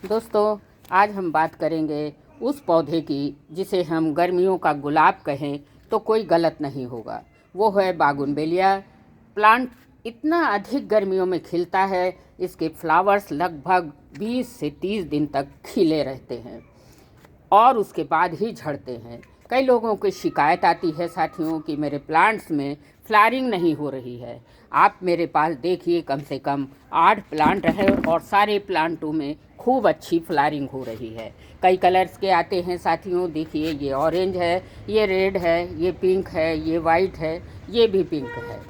दोस्तों, आज हम बात करेंगे उस पौधे की जिसे हम गर्मियों का गुलाब कहें तो कोई गलत नहीं होगा। वो है बागुनबेलिया प्लांट। इतना अधिक गर्मियों में खिलता है, इसके फ्लावर्स लगभग 20 से 30 दिन तक खिले रहते हैं और उसके बाद ही झड़ते हैं। कई लोगों की शिकायत आती है साथियों कि मेरे प्लांट्स में फ्लावरिंग नहीं हो रही है। आप मेरे पास देखिए, कम से कम 8 प्लांट है और सारे प्लांटों में खूब अच्छी फ्लावरिंग हो रही है। कई कलर्स के आते हैं साथियों, देखिए ये ऑरेंज है, ये रेड है, ये पिंक है, ये वाइट है, ये भी पिंक है।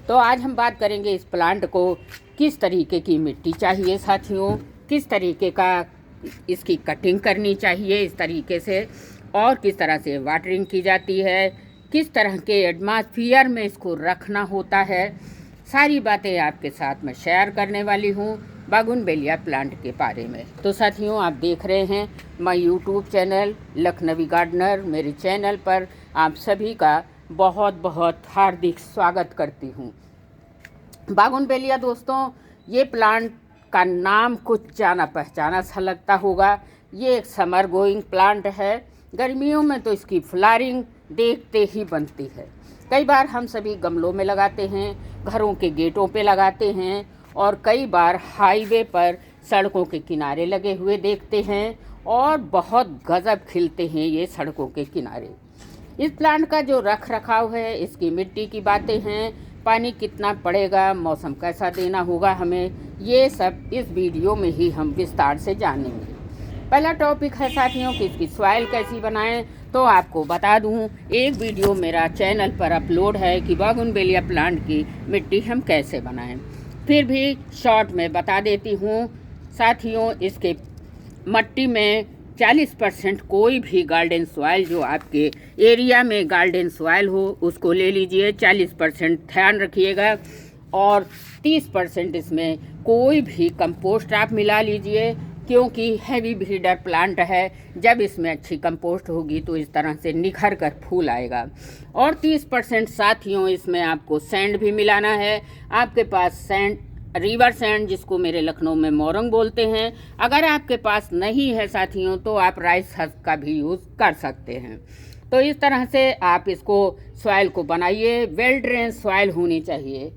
तो आज हम बात करेंगे इस प्लांट को किस तरीके की मिट्टी चाहिए साथियों, किस तरीके का इसकी कटिंग करनी चाहिए इस तरीके से, और किस तरह से वाटरिंग की जाती है, किस तरह के एटमॉस्फेयर में इसको रखना होता है। सारी बातें आपके साथ मैं शेयर करने वाली हूँ बागुनबेलिया प्लांट के बारे में। तो साथियों, आप देख रहे हैं my YouTube channel Lakhnavi gardener. मेरे चैनल पर आप सभी का बहुत बहुत हार्दिक स्वागत करती हूँ। बागुनबेलिया दोस्तों, ये प्लांट का नाम कुछ जाना पहचाना सा लगता होगा। ये एक समर गोइंग प्लांट है। गर्मियों में तो इसकी फ्लावरिंग देखते ही बनती है। कई बार हम सभी गमलों में लगाते हैं, घरों के गेटों पे लगाते हैं और कई बार हाईवे पर सड़कों के किनारे लगे हुए देखते हैं और बहुत गजब खिलते हैं ये सड़कों के किनारे। इस प्लांट का जो रख रखाव है, इसकी मिट्टी की बातें हैं, पानी कितना पड़ेगा, मौसम कैसा देना होगा हमें, ये सब इस वीडियो में ही हम विस्तार से जानेंगे। पहला टॉपिक है साथियों कि इसकी सॉइल कैसी बनाएं। तो आपको बता दूं, एक वीडियो मेरा चैनल पर अपलोड है कि बागुनबेलिया प्लांट की मिट्टी हम कैसे बनाएं। फिर भी शॉर्ट में बता देती हूं साथियों, इसके मिट्टी में 40% कोई भी गार्डन सॉइल जो आपके एरिया में गार्डन सॉइल हो उसको ले लीजिए, 40% ध्यान रखिएगा, और 30% इसमें कोई भी कंपोस्ट आप मिला लीजिए, क्योंकि हैवी ब्रीडर प्लांट है। जब इसमें अच्छी कंपोस्ट होगी तो इस तरह से निखर कर फूल आएगा। और 30% साथियों इसमें आपको सैंड भी मिलाना है। आपके पास सैंड, रिवर सैंड जिसको मेरे लखनऊ में मोरंग बोलते हैं, अगर आपके पास नहीं है साथियों तो आप राइस हस्क का भी यूज़ कर सकते हैं। तो इस तरह से आप इसको सॉइल को बनाइए। वेल ड्रेन सॉइल होनी चाहिए।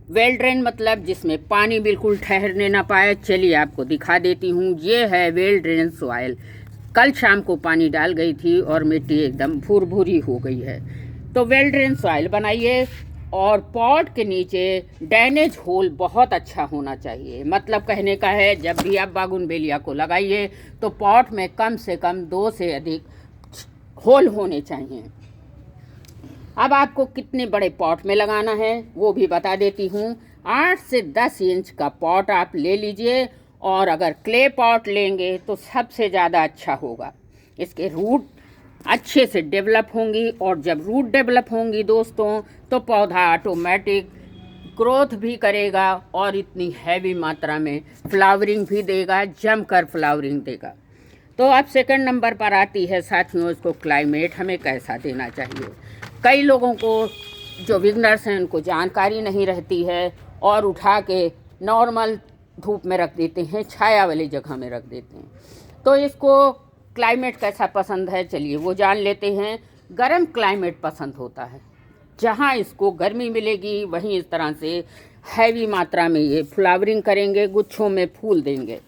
वेल ड्रेन मतलब जिसमें पानी बिल्कुल ठहरने ना पाए। चलिए आपको दिखा देती हूँ, ये है वेल ड्रेन सॉइल। कल शाम को पानी डाल गई थी और मिट्टी एकदम भूरभूरी हो गई है। तो वेल ड्रेन सॉइल बनाइए और पॉट के नीचे ड्रेनेज होल बहुत अच्छा होना चाहिए। मतलब कहने का है, जब भी आप बागुनबेलिया को लगाइए तो पॉट में कम से कम 2 से अधिक होल होने चाहिए। अब आपको कितने बड़े पॉट में लगाना है वो भी बता देती हूँ। 8 से 10 इंच का पॉट आप ले लीजिए, और अगर क्ले पॉट लेंगे तो सबसे ज़्यादा अच्छा होगा। इसके रूट अच्छे से डेवलप होंगी, और जब रूट डेवलप होंगी दोस्तों तो पौधा ऑटोमेटिक ग्रोथ भी करेगा और इतनी हैवी मात्रा में फ्लावरिंग भी देगा, जमकर फ्लावरिंग देगा। तो अब सेकंड नंबर पर आती है साथियों, इसको क्लाइमेट हमें कैसा देना चाहिए। कई लोगों को जो बिगनर्स हैं उनको जानकारी नहीं रहती है और उठा के नॉर्मल धूप में रख देते हैं, छाया वाली जगह में रख देते हैं। तो इसको क्लाइमेट कैसा पसंद है, चलिए वो जान लेते हैं। गर्म क्लाइमेट पसंद होता है, जहाँ इसको गर्मी मिलेगी वहीं इस तरह से हैवी मात्रा में ये फ्लावरिंग करेंगे, गुच्छों में फूल देंगे।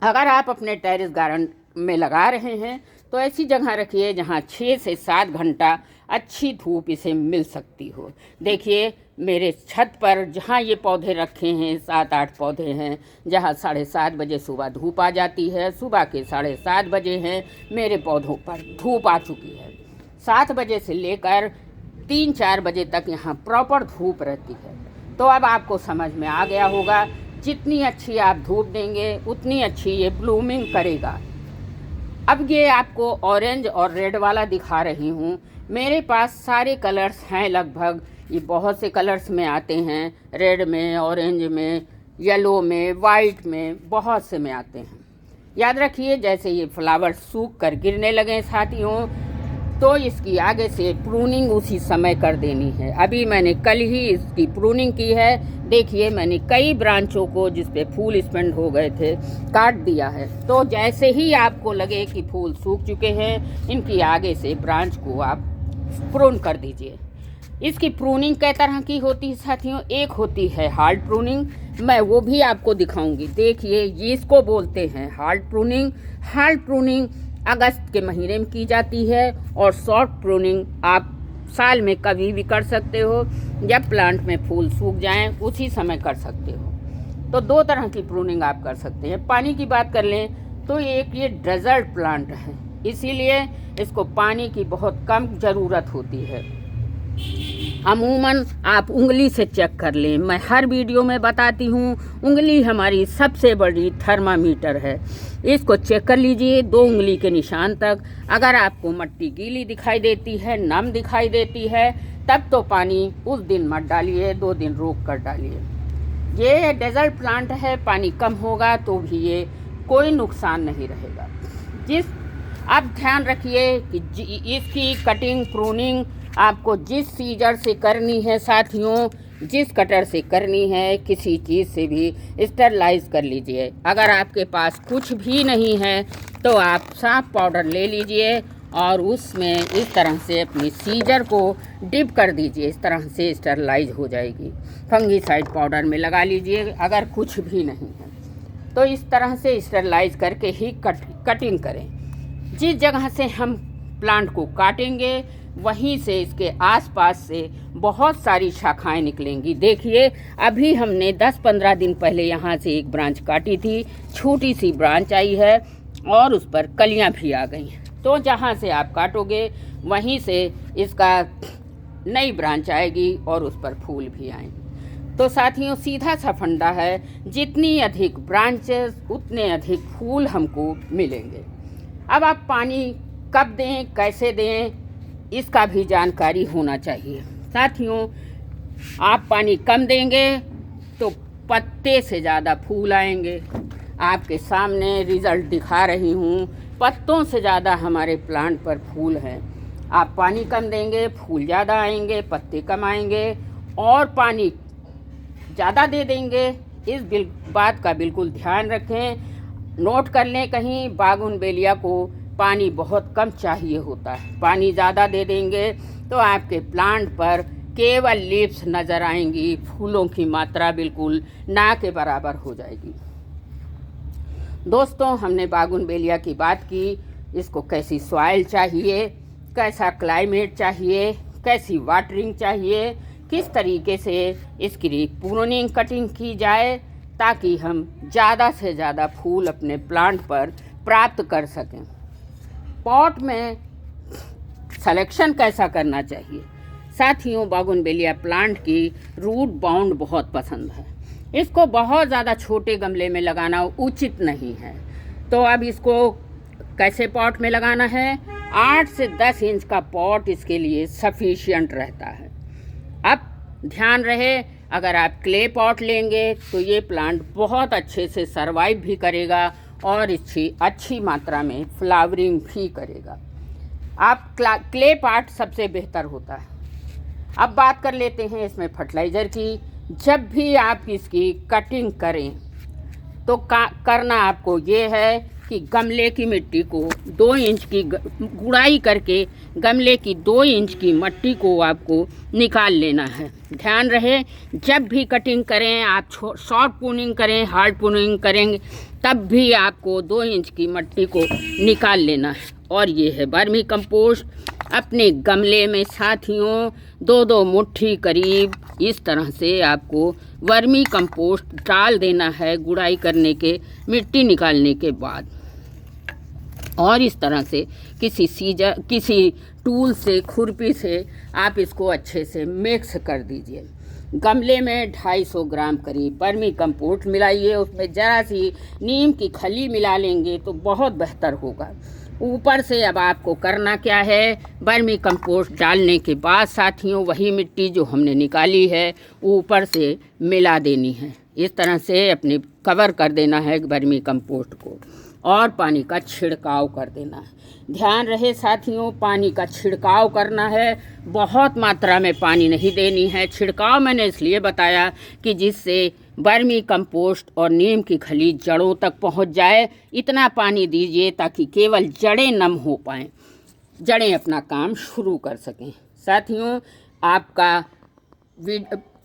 अगर आप अपने टेरेस गार्डन में लगा रहे हैं तो ऐसी जगह रखिए जहाँ 6 से 7 घंटा अच्छी धूप इसे मिल सकती हो। देखिए मेरे छत पर जहाँ ये पौधे रखे हैं, 7-8 पौधे हैं, जहाँ 7:30 बजे सुबह धूप आ जाती है। सुबह के 7:30 बजे हैं, मेरे पौधों पर धूप आ चुकी है। 7 बजे से लेकर 3-4 बजे तक यहाँ प्रॉपर धूप रहती है। तो अब आपको समझ में आ गया होगा, जितनी अच्छी आप धूप देंगे उतनी अच्छी ये ब्लूमिंग करेगा। अब ये आपको ऑरेंज और रेड वाला दिखा रही हूँ। मेरे पास सारे कलर्स हैं लगभग, ये बहुत से कलर्स में आते हैं, रेड में, ऑरेंज में, येलो में, वाइट में, बहुत से में आते हैं। याद रखिए, जैसे ये फ्लावर सूख कर गिरने लगें साथियों, तो इसकी आगे से प्रूनिंग उसी समय कर देनी है। अभी मैंने कल ही इसकी प्रूनिंग की है। देखिए मैंने कई ब्रांचों को जिस पे फूल स्पेंड हो गए थे काट दिया है। तो जैसे ही आपको लगे कि फूल सूख चुके हैं, इनकी आगे से ब्रांच को आप प्रून कर दीजिए। इसकी प्रूनिंग कई तरह की होती है साथियों। एक होती है हार्ड प्रूनिंग, मैं वो भी आपको दिखाऊंगी। देखिए ये इसको बोलते हैं हार्ड प्रूनिंग। हार्ड प्रूनिंग अगस्त के महीने में की जाती है और सॉफ्ट प्रूनिंग आप साल में कभी भी कर सकते हो, जब प्लांट में फूल सूख जाएं उसी समय कर सकते हो। तो दो तरह की प्रूनिंग आप कर सकते हैं। पानी की बात कर लें तो एक ये डेजर्ट प्लांट है, इसीलिए इसको पानी की बहुत कम ज़रूरत होती है। अमूमन आप उंगली से चेक कर लें, मैं हर वीडियो में बताती हूँ उंगली हमारी सबसे बड़ी थर्मामीटर है। इसको चेक कर लीजिए 2 उंगली के निशान तक। अगर आपको मिट्टी गीली दिखाई देती है, नम दिखाई देती है, तब तो पानी उस दिन मत डालिए, 2 दिन रोक कर डालिए। ये डेजर्ट प्लांट है, पानी कम होगा तो भी ये कोई नुकसान नहीं रहेगा। अब ध्यान रखिए कि इसकी कटिंग प्रूनिंग आपको जिस सीजर से करनी है साथियों, जिस कटर से करनी है, किसी चीज़ से भी स्टरलाइज कर लीजिए। अगर आपके पास कुछ भी नहीं है तो आप साफ पाउडर ले लीजिए और उसमें इस तरह से अपनी सीजर को डिप कर दीजिए। इस तरह से स्टरलाइज हो जाएगी। फंगीसाइड पाउडर में लगा लीजिए अगर कुछ भी नहीं है तो इस तरह से स्टरलाइज करके ही कटिंग करें। जिस जगह से हम प्लांट को काटेंगे वहीं से इसके आसपास से बहुत सारी शाखाएं निकलेंगी। देखिए अभी हमने 10-15 दिन पहले यहाँ से एक ब्रांच काटी थी, छोटी सी ब्रांच आई है और उस पर कलियाँ भी आ गई हैं। तो जहाँ से आप काटोगे वहीं से इसका नई ब्रांच आएगी और उस पर फूल भी आएंगे। तो साथियों सीधा सा फंडा है, जितनी अधिक ब्रांचेस उतने अधिक फूल हमको मिलेंगे। अब आप पानी कब दें, कैसे दें, इसका भी जानकारी होना चाहिए। साथियों आप पानी कम देंगे तो पत्ते से ज़्यादा फूल आएंगे। आपके सामने रिज़ल्ट दिखा रही हूँ, पत्तों से ज़्यादा हमारे प्लांट पर फूल हैं। आप पानी कम देंगे, फूल ज़्यादा आएंगे, पत्ते कम आएंगे। और पानी ज़्यादा दे देंगे, इस बात का बिल्कुल ध्यान रखें। नोट कर लें कहीं, बागुनबेलिया को पानी बहुत कम चाहिए होता है। पानी ज़्यादा दे देंगे तो आपके प्लांट पर केवल लीव्स नज़र आएंगी, फूलों की मात्रा बिल्कुल ना के बराबर हो जाएगी। दोस्तों हमने बागुनबेलिया की बात की, इसको कैसी सॉइल चाहिए, कैसा क्लाइमेट चाहिए, कैसी वाटरिंग चाहिए, किस तरीके से इसकी प्रूनिंग कटिंग की जाए ताकि हम ज़्यादा से ज़्यादा फूल अपने प्लांट पर प्राप्त कर सकें। पॉट में सिलेक्शन कैसा करना चाहिए। साथियों बागुनबेलिया प्लांट की रूट बाउंड बहुत पसंद है। इसको बहुत ज़्यादा छोटे गमले में लगाना उचित नहीं है। तो अब इसको कैसे पॉट में लगाना है, 8 से 10 इंच का पॉट इसके लिए सफिशिएंट रहता है। अब ध्यान रहे अगर आप क्ले पॉट लेंगे तो ये प्लांट बहुत अच्छे से सर्वाइव भी करेगा और इसकी अच्छी मात्रा में फ्लावरिंग भी करेगा। आप क्ले पॉट सबसे बेहतर होता है। अब बात कर लेते हैं इसमें फर्टिलाइज़र की। जब भी आप इसकी कटिंग करें तो करना आपको ये है कि गमले की मिट्टी को 2 इंच की गुड़ाई करके गमले की 2 इंच की मिट्टी को आपको निकाल लेना है। ध्यान रहे जब भी कटिंग करें आप शॉर्ट प्रूनिंग करें, हार्ड प्रूनिंग करेंगे तब भी आपको 2 इंच की मिट्टी को निकाल लेना है। और ये है वर्मी कंपोस्ट। अपने गमले में साथियों 2-2 मुट्ठी करीब इस तरह से आपको वर्मी कंपोस्ट डाल देना है गुड़ाई करने के, मिट्टी निकालने के बाद। और इस तरह से किसी टूल से, खुरपी से आप इसको अच्छे से मिक्स कर दीजिए। गमले में 250 ग्राम करीब वर्मी कंपोस्ट मिलाइए, उसमें ज़रा सी नीम की खली मिला लेंगे तो बहुत बेहतर होगा। ऊपर से अब आपको करना क्या है, वर्मी कंपोस्ट डालने के बाद साथियों वही मिट्टी जो हमने निकाली है ऊपर से मिला देनी है। इस तरह से अपनी कवर कर देना है वर्मी कंपोस्ट को और पानी का छिड़काव कर देना है। ध्यान रहे साथियों, पानी का छिड़काव करना है, बहुत मात्रा में पानी नहीं देनी है। छिड़काव मैंने इसलिए बताया कि जिससे वर्मी कंपोस्ट और नीम की खली जड़ों तक पहुंच जाए। इतना पानी दीजिए ताकि केवल जड़ें नम हो पाएँ, जड़ें अपना काम शुरू कर सकें। साथियों,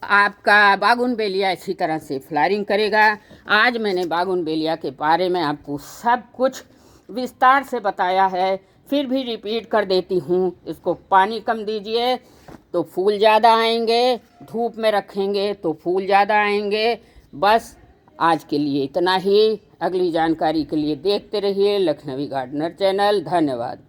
आपका बागुनबेलिया इसी तरह से फ्लावरिंग करेगा। आज मैंने बागुनबेलिया के बारे में आपको सब कुछ विस्तार से बताया है, फिर भी रिपीट कर देती हूँ। इसको पानी कम दीजिए तो फूल ज़्यादा आएंगे, धूप में रखेंगे तो फूल ज़्यादा आएंगे। बस आज के लिए इतना ही। अगली जानकारी के लिए देखते रहिए लखनवी गार्डनर चैनल। धन्यवाद।